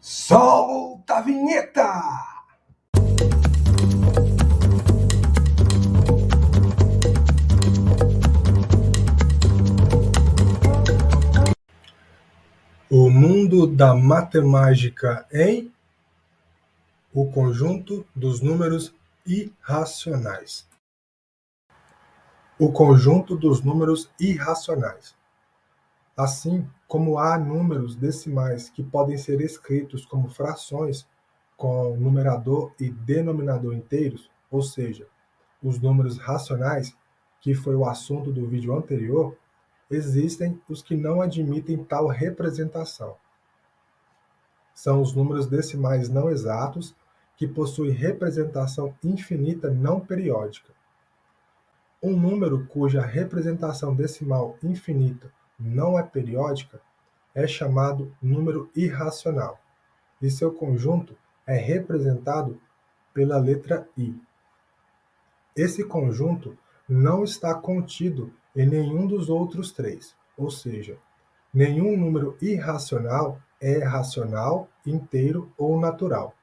Solta a vinheta! O mundo da matemática em o conjunto dos números irracionais. O conjunto dos números irracionais. Assim como há números decimais que podem ser escritos como frações com numerador e denominador inteiros, ou seja, os números racionais, que foi o assunto do vídeo anterior, existem os que não admitem tal representação. São os números decimais não exatos que possuem representação infinita não periódica. Um número cuja representação decimal infinita não é periódica é chamado número irracional, e seu conjunto é representado pela letra I. Esse conjunto não está contido em nenhum dos outros três, ou seja, nenhum número irracional é racional, inteiro ou natural,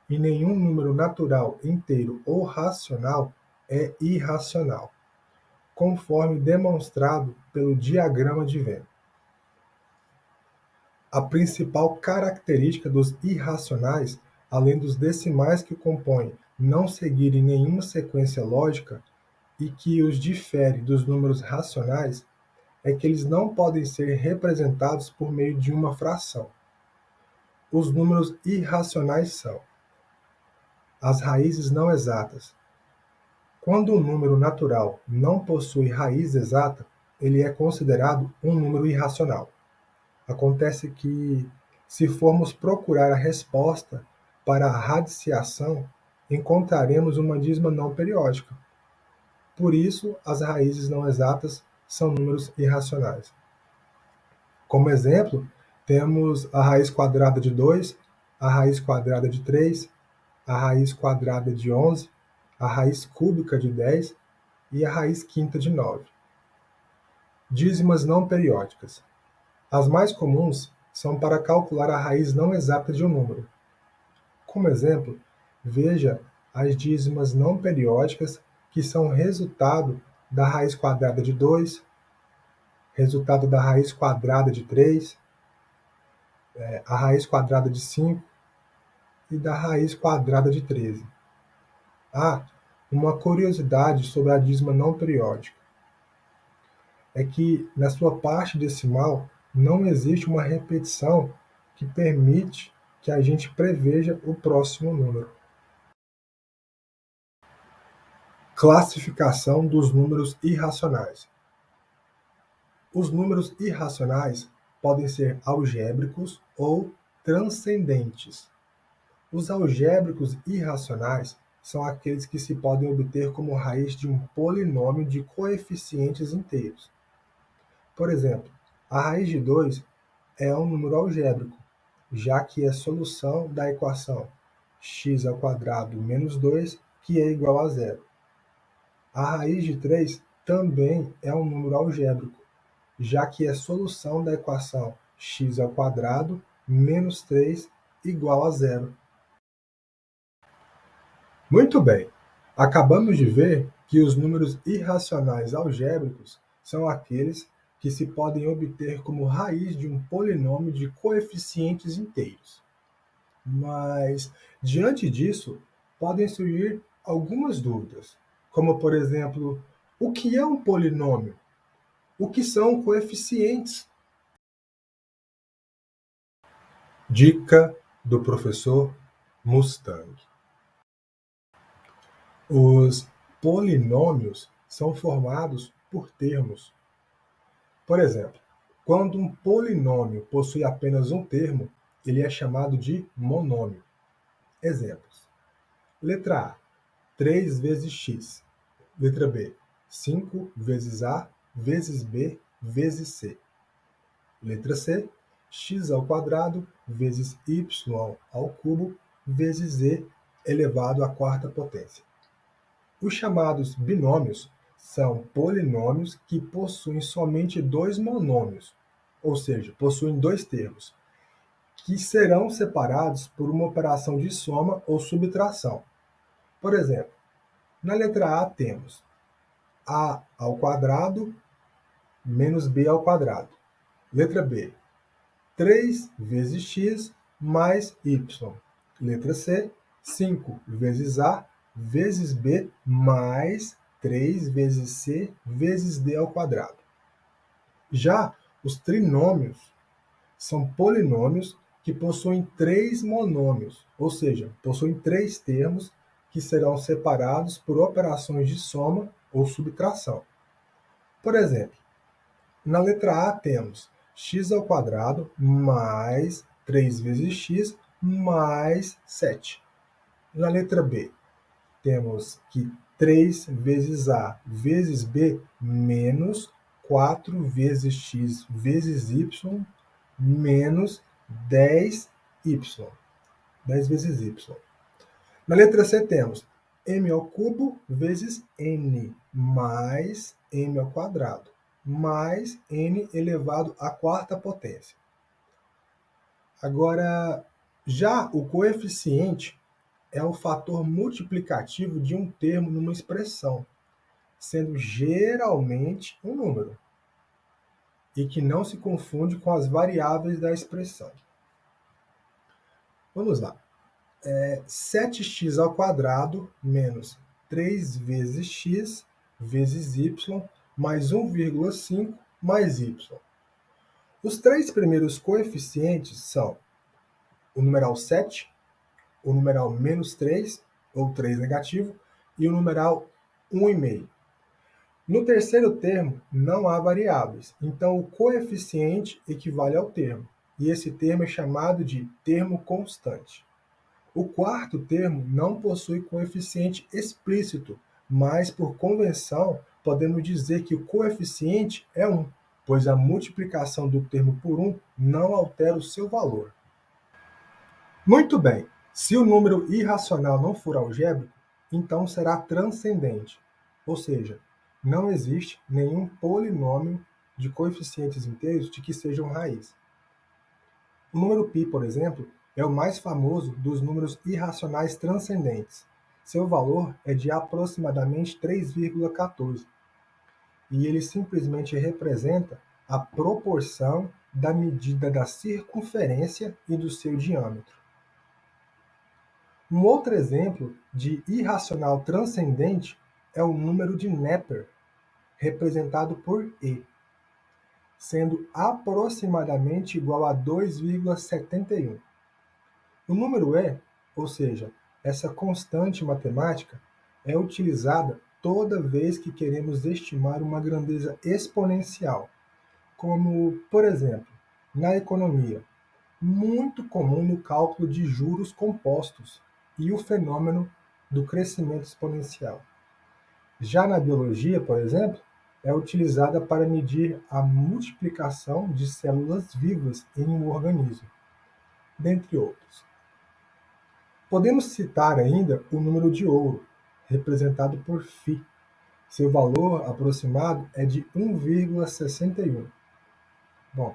e nenhum número natural, inteiro ou racional é irracional, conforme demonstrado pelo diagrama de Venn. A principal característica dos irracionais, além dos decimais que compõem não seguirem nenhuma sequência lógica e que os difere dos números racionais, é que eles não podem ser representados por meio de uma fração. Os números irracionais são as raízes não exatas. Quando um número natural não possui raiz exata, ele é considerado um número irracional. Acontece que, se formos procurar a resposta para a radiciação, encontraremos uma dízima não periódica. Por isso, as raízes não exatas são números irracionais. Como exemplo, temos a raiz quadrada de 2, a raiz quadrada de 3, a raiz quadrada de 11, a raiz cúbica de 10 e a raiz quinta de 9. Dízimas não periódicas. As mais comuns são para calcular a raiz não exata de um número. Como exemplo, veja as dízimas não periódicas que são resultado da raiz quadrada de 2, resultado da raiz quadrada de 3, a raiz quadrada de 5 e da raiz quadrada de 13. Uma curiosidade sobre a dízima não periódica é que, na sua parte decimal, não existe uma repetição que permite que a gente preveja o próximo número. Classificação dos números irracionais. Os números irracionais podem ser algébricos ou transcendentes. Os algébricos irracionais são aqueles que se podem obter como raiz de um polinômio de coeficientes inteiros. Por exemplo, a raiz de 2 é um número algébrico, já que é solução da equação x² menos 2, que é igual a zero. A raiz de 3 também é um número algébrico, já que é solução da equação x² menos 3 igual a zero. Muito bem, acabamos de ver que os números irracionais algébricos são aqueles que se podem obter como raiz de um polinômio de coeficientes inteiros. Mas, diante disso, podem surgir algumas dúvidas, como, por exemplo, o que é um polinômio? O que são coeficientes? Dica do professor Mustang. Os polinômios são formados por termos. Por exemplo, quando um polinômio possui apenas um termo, ele é chamado de monômio. Exemplos. Letra A, 3 vezes x. Letra B, 5 vezes A vezes B vezes C. Letra C, x² vezes y² vezes z elevado à quarta potência. Os chamados binômios são polinômios que possuem somente dois monômios, ou seja, possuem dois termos, que serão separados por uma operação de soma ou subtração. Por exemplo, na letra A temos a ao quadrado menos b ao quadrado. Letra B, 3 vezes x mais y. Letra C, 5 vezes a vezes b mais 3 vezes c vezes d ao quadrado. Já os trinômios são polinômios que possuem 3 monômios, ou seja, possuem 3 termos que serão separados por operações de soma ou subtração. Por exemplo, na letra A temos x ao quadrado mais 3 vezes x mais 7. Na letra B, temos que 3 vezes a vezes b menos 4 vezes x vezes y menos 10y. 10 vezes y. Na letra C temos m ao cubo vezes n mais m ao quadrado mais n elevado à quarta potência. Agora, já o coeficiente é o fator multiplicativo de um termo numa expressão, sendo geralmente um número, e que não se confunde com as variáveis da expressão. Vamos lá. 7x ao quadrado menos 3 vezes x vezes y mais 1,5 mais y. Os 3 primeiros coeficientes são o numeral 7, o numeral menos 3, ou 3 negativo, e o numeral 1,5. No terceiro termo, não há variáveis, então o coeficiente equivale ao termo, e esse termo é chamado de termo constante. O quarto termo não possui coeficiente explícito, mas, por convenção, podemos dizer que o coeficiente é 1, pois a multiplicação do termo por 1 não altera o seu valor. Muito bem, se o número irracional não for algébrico, então será transcendente, ou seja, não existe nenhum polinômio de coeficientes inteiros de que sejam raiz. O número π, por exemplo, é o mais famoso dos números irracionais transcendentes. Seu valor é de aproximadamente 3,14, e ele simplesmente representa a proporção da medida da circunferência e do seu diâmetro. Um outro exemplo de irracional transcendente é o número de Neper, representado por e, sendo aproximadamente igual a 2,71. O número e, ou seja, essa constante matemática, é utilizada toda vez que queremos estimar uma grandeza exponencial, como, por exemplo, na economia, muito comum no cálculo de juros compostos e o fenômeno do crescimento exponencial. Já na biologia, por exemplo, é utilizada para medir a multiplicação de células vivas em um organismo, dentre outros. Podemos citar ainda o número de ouro, representado por φ. Seu valor aproximado é de 1,61. Bom,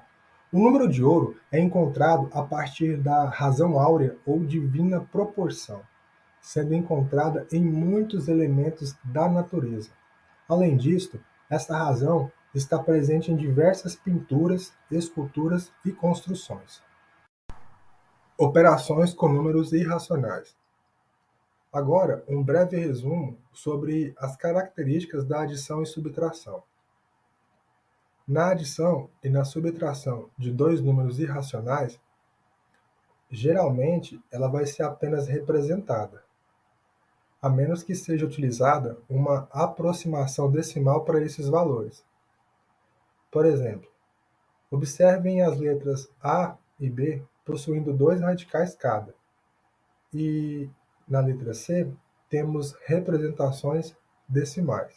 o número de ouro é encontrado a partir da razão áurea ou divina proporção, sendo encontrada em muitos elementos da natureza. Além disto, esta razão está presente em diversas pinturas, esculturas e construções. Operações com números irracionais. Agora, um breve resumo sobre as características da adição e subtração. Na adição e na subtração de dois números irracionais, geralmente ela vai ser apenas representada, a menos que seja utilizada uma aproximação decimal para esses valores. Por exemplo, observem as letras A e B possuindo 2 radicais cada, e na letra C temos representações decimais.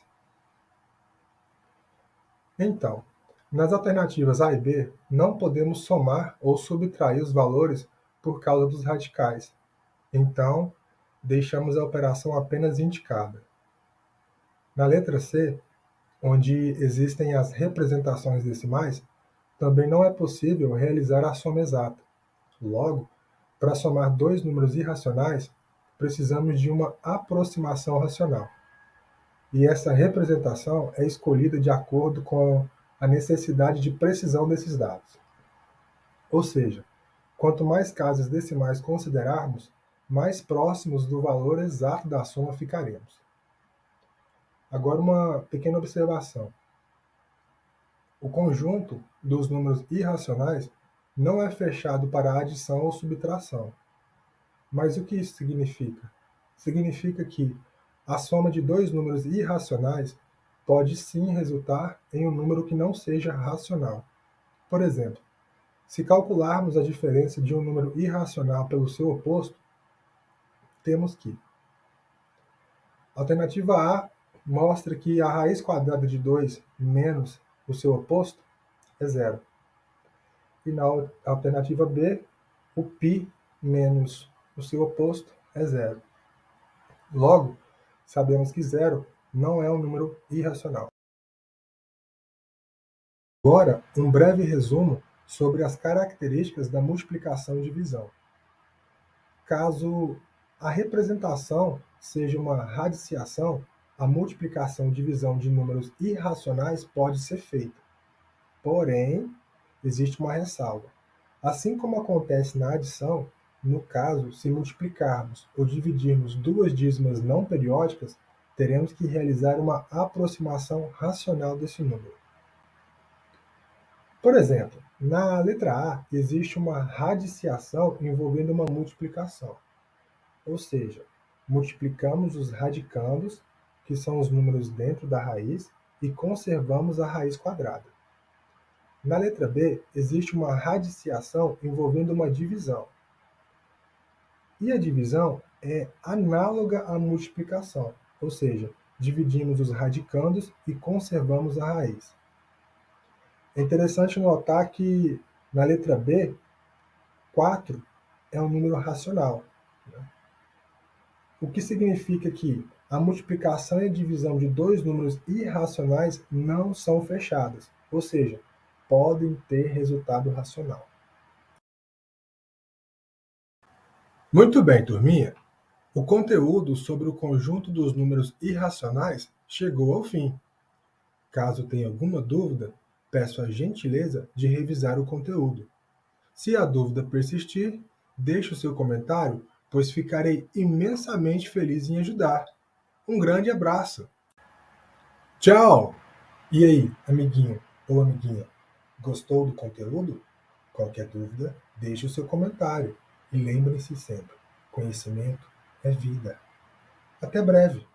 Então, nas alternativas A e B, não podemos somar ou subtrair os valores por causa dos radicais. Então, deixamos a operação apenas indicada. Na letra C, onde existem as representações decimais, também não é possível realizar a soma exata. Logo, para somar dois números irracionais, precisamos de uma aproximação racional. E essa representação é escolhida de acordo com a necessidade de precisão desses dados. Ou seja, quanto mais casas decimais considerarmos, mais próximos do valor exato da soma ficaremos. Agora, uma pequena observação. O conjunto dos números irracionais não é fechado para adição ou subtração. Mas o que isso significa? Significa que a soma de dois números irracionais pode sim resultar em um número que não seja racional. Por exemplo, se calcularmos a diferença de um número irracional pelo seu oposto, temos que alternativa A mostra que a raiz quadrada de 2 menos o seu oposto é zero. E na alternativa B, o π menos o seu oposto é zero. Logo, sabemos que zero não é um número irracional. Agora, um breve resumo sobre as características da multiplicação e divisão. Caso a representação seja uma radiciação, a multiplicação e divisão de números irracionais pode ser feita. Porém, existe uma ressalva. Assim como acontece na adição, no caso, se multiplicarmos ou dividirmos duas dízimas não periódicas, teremos que realizar uma aproximação racional desse número. Por exemplo, na letra A existe uma radiciação envolvendo uma multiplicação. Ou seja, multiplicamos os radicandos, que são os números dentro da raiz, e conservamos a raiz quadrada. Na letra B, existe uma radiciação envolvendo uma divisão. E a divisão é análoga à multiplicação, ou seja, dividimos os radicandos e conservamos a raiz. É interessante notar que na letra B, 4 é um número racional, né? O que significa que a multiplicação e a divisão de dois números irracionais não são fechadas, ou seja, podem ter resultado racional. Muito bem, turminha. O conteúdo sobre o conjunto dos números irracionais chegou ao fim. Caso tenha alguma dúvida, peço a gentileza de revisar o conteúdo. Se a dúvida persistir, deixe o seu comentário, pois ficarei imensamente feliz em ajudar. Um grande abraço! Tchau! E aí, amiguinho ou amiguinha, gostou do conteúdo? Qualquer dúvida, deixe o seu comentário. E lembre-se sempre, conhecimento é vida. Até breve!